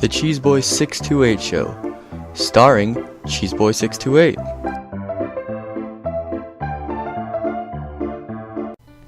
The Cheeseboy628 Show, starring Cheeseboy628.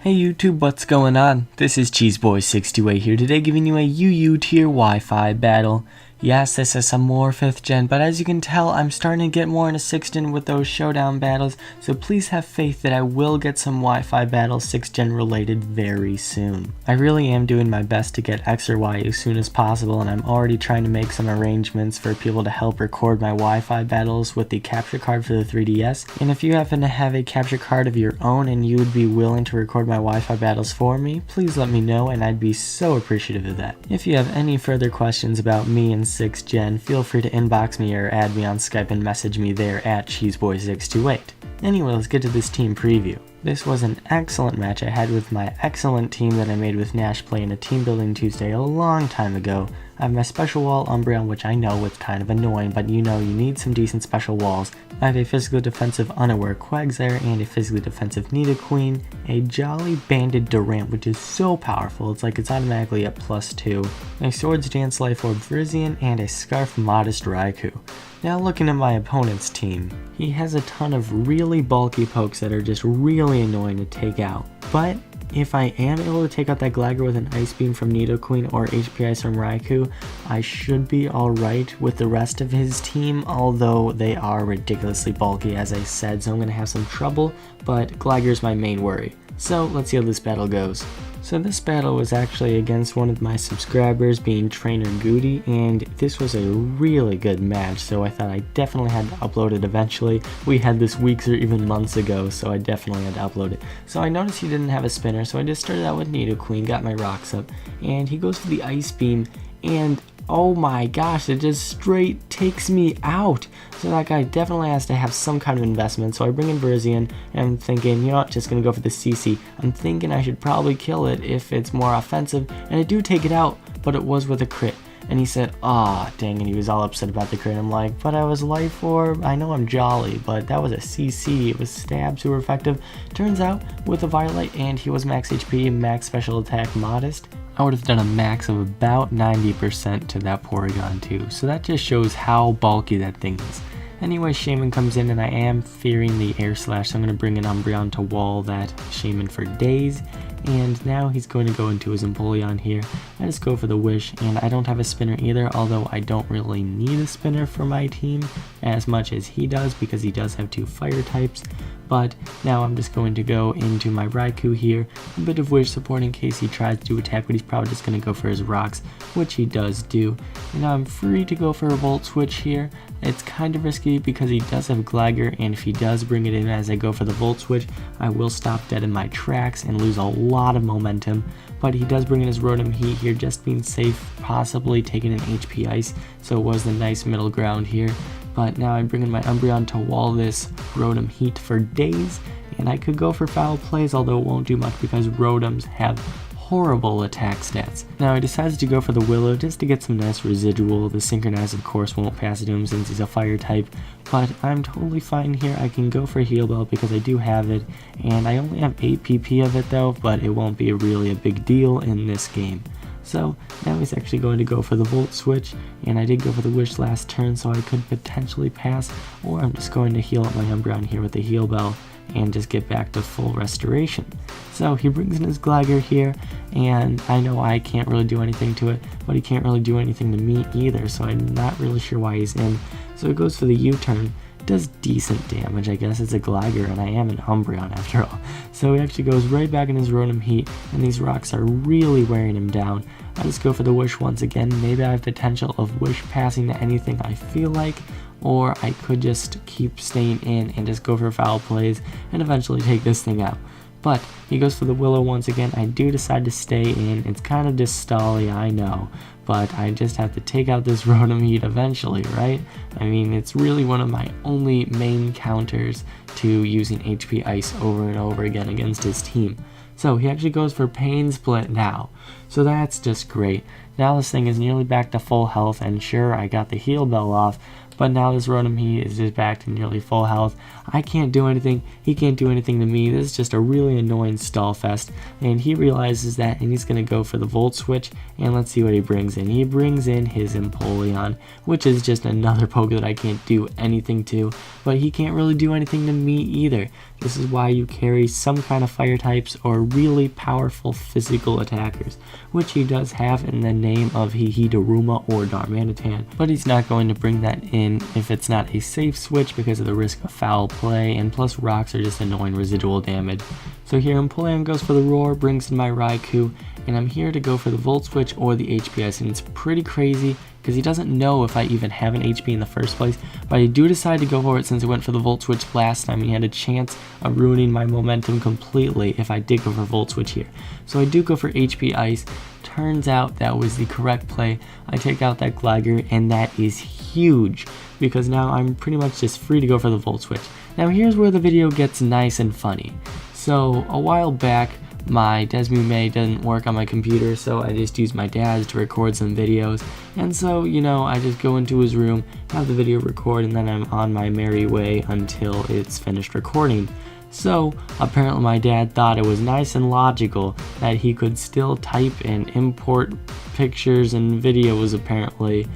Hey YouTube, what's going on? This is Cheeseboy628 here today, giving you a UU tier Wi-Fi battle. Yes, this is some more 5th gen, but as you can tell, I'm starting to get more into 6th gen with those showdown battles, so please have faith that I will get some Wi-Fi battles 6th gen related very soon. I really am doing my best to get X or Y as soon as possible, and I'm already trying to make some arrangements for people to help record my Wi-Fi battles with the capture card for the 3DS, and if you happen to have a capture card of your own and you would be willing to record my Wi-Fi battles for me, please let me know and I'd be so appreciative of that. If you have any further questions about me and 6th gen, feel free to inbox me or add me on Skype and message me there at Cheeseboy628. Anyway, let's get to this team preview. This was an excellent match I had with my excellent team that I made with Nash playing a Team Building Tuesday a long time ago. I have my special wall Umbreon, which I know it's kind of annoying, but you know you need some decent special walls. I have a physically defensive Unaware Quagsire and a physically defensive Nidoqueen, a Jolly Banded Durant, which is so powerful, it's like it's automatically at +2, a Swords Dance Life Orb Virizion, and a Scarf Modest Raikou. Now looking at my opponent's team, he has a ton of really bulky pokes that are just really annoying to take out, but if I am able to take out that Gligar with an Ice Beam from Nidoqueen or HP Ice from Raikou, I should be alright with the rest of his team, although they are ridiculously bulky as I said, so I'm going to have some trouble, but Gligar's my main worry. So let's see how this battle goes. So this battle was actually against one of my subscribers, being TrainerGuti, and this was a really good match, so I thought I definitely had to upload it eventually. We had this weeks or even months ago, so I definitely had to upload it. So I noticed he didn't have a spinner, so I just started out with Nidoqueen, got my rocks up, and he goes for the Ice Beam, and oh my gosh, it just straight takes me out. So that guy definitely has to have some kind of investment. So I bring in Virizion, and I'm thinking, you know what, just gonna go for the CC. I'm thinking I should probably kill it if it's more offensive, and I do take it out, but it was with a crit. And he said, ah, dang it, he was all upset about the crit. I'm like, but I was Life Orb, I know I'm Jolly, but that was a CC, it was stab, super effective. Turns out, with a Violet, and he was max HP, max special attack, modest, I would have done a max of about 90% to that Porygon too, so that just shows how bulky that thing is. Anyway, Shaman comes in and I am fearing the Air Slash, so I'm going to bring an Umbreon to wall that Shaman for days. And now he's going to go into his Empoleon here. I just go for the Wish, and I don't have a spinner either, although I don't really need a spinner for my team as much as he does because he does have 2 fire types. But now I'm just going to go into my Raikou here, a bit of Wish support in case he tries to attack, but he's probably just going to go for his rocks, which he does do. And now I'm free to go for a Volt Switch here. It's kind of risky because he does have Gligar, and if he does bring it in as I go for the Volt Switch, I will stop dead in my tracks and lose a lot of momentum. But he does bring in his Rotom Heat here, just being safe, possibly taking an HP Ice, so it was the nice middle ground here. But now I bring in my Umbreon to wall this Rotom Heat for days, and I could go for foul plays, although it won't do much because Rotoms have horrible attack stats. Now he decides to go for the Willow just to get some nice residual. The Synchronize of course won't pass it to him since he's a fire type, but I'm totally fine here. I can go for Heal Bell because I do have it, and I only have 8 PP of it though, but it won't be really a big deal in this game. So now he's actually going to go for the Volt Switch, and I did go for the Wish last turn, so I could potentially pass, or I'm just going to heal up my Umbreon here with the Heal Bell and just get back to full restoration. So he brings in his Gligar here, and I know I can't really do anything to it, but he can't really do anything to me either, so I'm not really sure why he's in. So he goes for the U-turn. Does decent damage, I guess. It's a Gligar, and I am an Umbreon after all. So he actually goes right back in his Rotom Heat, and these rocks are really wearing him down. I just go for the Wish once again. Maybe I have potential of Wish passing to anything I feel like, or I could just keep staying in and just go for foul plays and eventually take this thing out. But he goes for the Willow once again. I do decide to stay in. It's kind of distal-y, I know, but I just have to take out this Rotom Heat eventually, right? I mean, it's really one of my only main counters to using HP Ice over and over again against his team. So he actually goes for Pain Split now, so that's just great. Now this thing is nearly back to full health, and sure, I got the heal bell off, but now this Rotom Heat is just back to nearly full health. I can't do anything, he can't do anything to me. This is just a really annoying stall fest, and he realizes that, and he's going to go for the Volt Switch, and let's see what he brings in. He brings in his Empoleon, which is just another poke that I can't do anything to, but he can't really do anything to me either. This is why you carry some kind of fire types or really powerful physical attackers, which he does have in the name of Daruma or Darmanitan, but he's not going to bring that in if it's not a safe switch because of the risk of foul play, and plus rocks are just annoying residual damage. So here Empoleon goes for the Roar, brings in my Raikou, and I'm here to go for the Volt Switch or the HPS, and it's pretty crazy because he doesn't know if I even have an HP in the first place, but I do decide to go for it since I went for the Volt Switch last time and he had a chance of ruining my momentum completely if I did go for Volt Switch here. So I do go for HP Ice. Turns out that was the correct play. I take out that Gligar, and that is huge because now I'm pretty much just free to go for the Volt Switch. Now here's where the video gets nice and funny. So a while back, my Desmume didn't work on my computer, so I just used my dad's to record some videos, and so, you know, I just go into his room, have the video record, and then I'm on my merry way until it's finished recording. So apparently my dad thought it was nice and logical that he could still type and import pictures and videos apparently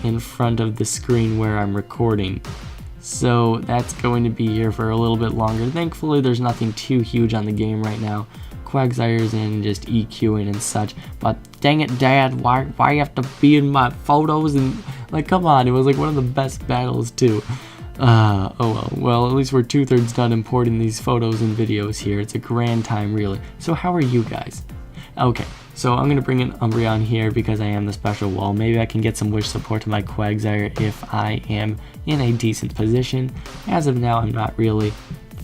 in front of the screen where I'm recording. So that's going to be here for a little bit longer. Thankfully there's nothing too huge on the game right now. Quagsire's in just EQing and such, but dang it, Dad, why you have to be in my photos? And like, come on, it was like one of the best battles too. Oh well, at least we're 2/3 done importing these photos and videos here. It's a grand time, really. So how are you guys? Okay, so I'm gonna bring in Umbreon here because I am the special wall. Maybe I can get some wish support to my Quagsire if I am in a decent position. As of now, I'm not really.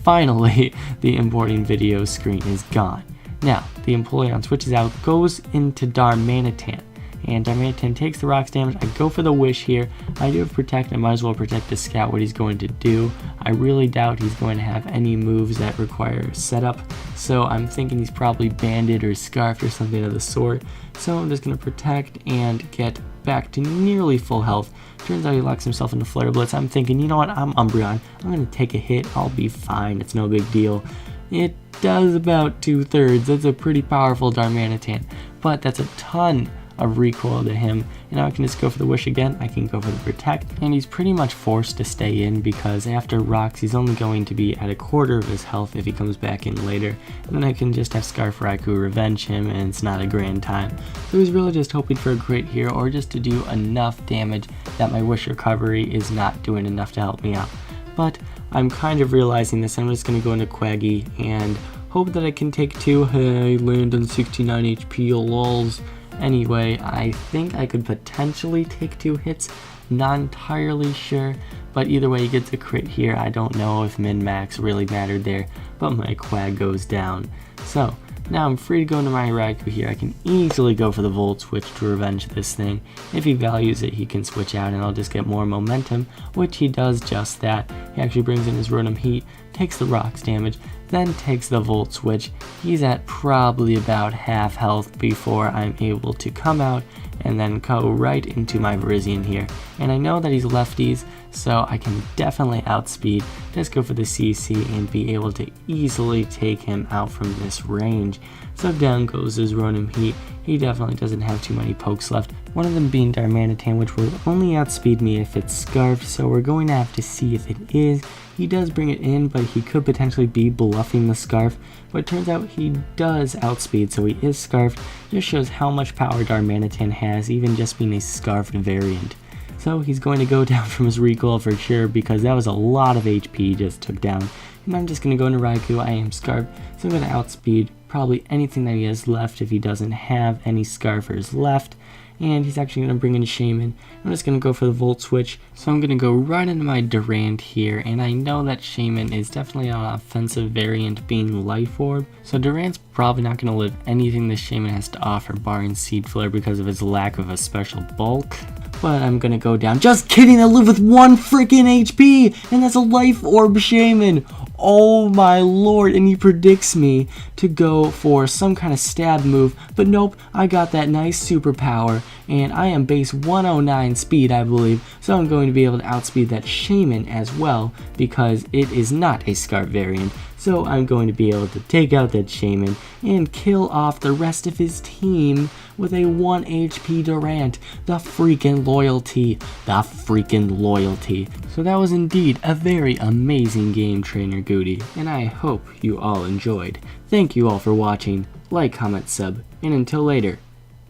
Finally, the importing video screen is gone. Now, the Empoleon switches out, goes into Darmanitan, and Darmanitan takes the rocks damage. I go for the wish here. I do have protect. I might as well protect the scout, what he's going to do. I really doubt he's going to have any moves that require setup, so I'm thinking he's probably banded or scarfed or something of the sort. So I'm just going to protect and get back to nearly full health. Turns out he locks himself into Flare Blitz. I'm thinking, you know what, I'm Umbreon. I'm going to take a hit. I'll be fine. It's no big deal. It does about 2/3. That's a pretty powerful Darmanitan, but that's a ton of recoil to him. And now I can just go for the wish again. I can go for the protect, and he's pretty much forced to stay in because after rocks he's only going to be at 1/4 of his health if he comes back in later, and then I can just have Scarf Raikou revenge him, and it's not a grand time. So he's really just hoping for a crit here, or just to do enough damage that my wish recovery is not doing enough to help me out. But I'm kind of realizing this. I'm just going to go into Quaggy and hope that I can take 2. Hey, land on 69 HP, lols. Anyway, I think I could potentially take 2 hits. Not entirely sure, but either way he gets a crit here. I don't know if min-max really mattered there, but my Quag goes down. So now I'm free to go into my Raikou here. I can easily go for the Volt Switch to revenge this thing. If he values it, he can switch out and I'll just get more momentum, which he does just that. He actually brings in his Rotom Heat, takes the rocks damage, then takes the Volt Switch. He's at probably about half health before I'm able to come out and then go right into my Virizion here. And I know that he's lefties, so I can definitely outspeed, just go for the CC and be able to easily take him out from this range. So down goes his Rotom Heat. He definitely doesn't have too many pokes left, one of them being Darmanitan, which will only outspeed me if it's Scarfed, so we're going to have to see if it is. He does bring it in, but he could potentially be bluffing the Scarf, but it turns out he does outspeed, so he is Scarfed. Just shows how much power Darmanitan has, even just being a Scarfed variant. So he's going to go down from his recoil for sure, because that was a lot of HP he just took down. And I'm just going to go into Raikou. I am Scarfed, so I'm going to outspeed probably anything that he has left if he doesn't have any Scarfers left. And he's actually going to bring in Shaman. I'm just going to go for the Volt Switch, so I'm going to go right into my Durant here, and I know that Shaman is definitely an offensive variant being Life Orb, so Durant's probably not going to live anything this Shaman has to offer barring Seed Flare because of his lack of a special bulk. But I'm going to go down. Just kidding, I live with 1 freaking HP, and that's a Life Orb Shaman. Oh my lord, and he predicts me to go for some kind of stab move, but nope, I got that nice superpower, and I am base 109 speed, I believe, so I'm going to be able to outspeed that Shaman as well, because it is not a Scarf variant. So I'm going to be able to take out that Shaman and kill off the rest of his team with a 1 HP Durant. The freaking loyalty. The freaking loyalty. So that was indeed a very amazing game, TrainerGuti, and I hope you all enjoyed. Thank you all for watching. Like, comment, sub, and until later,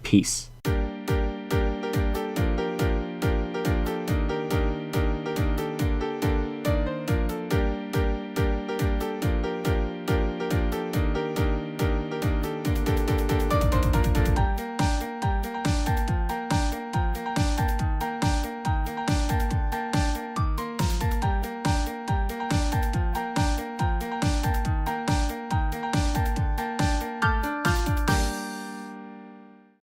peace.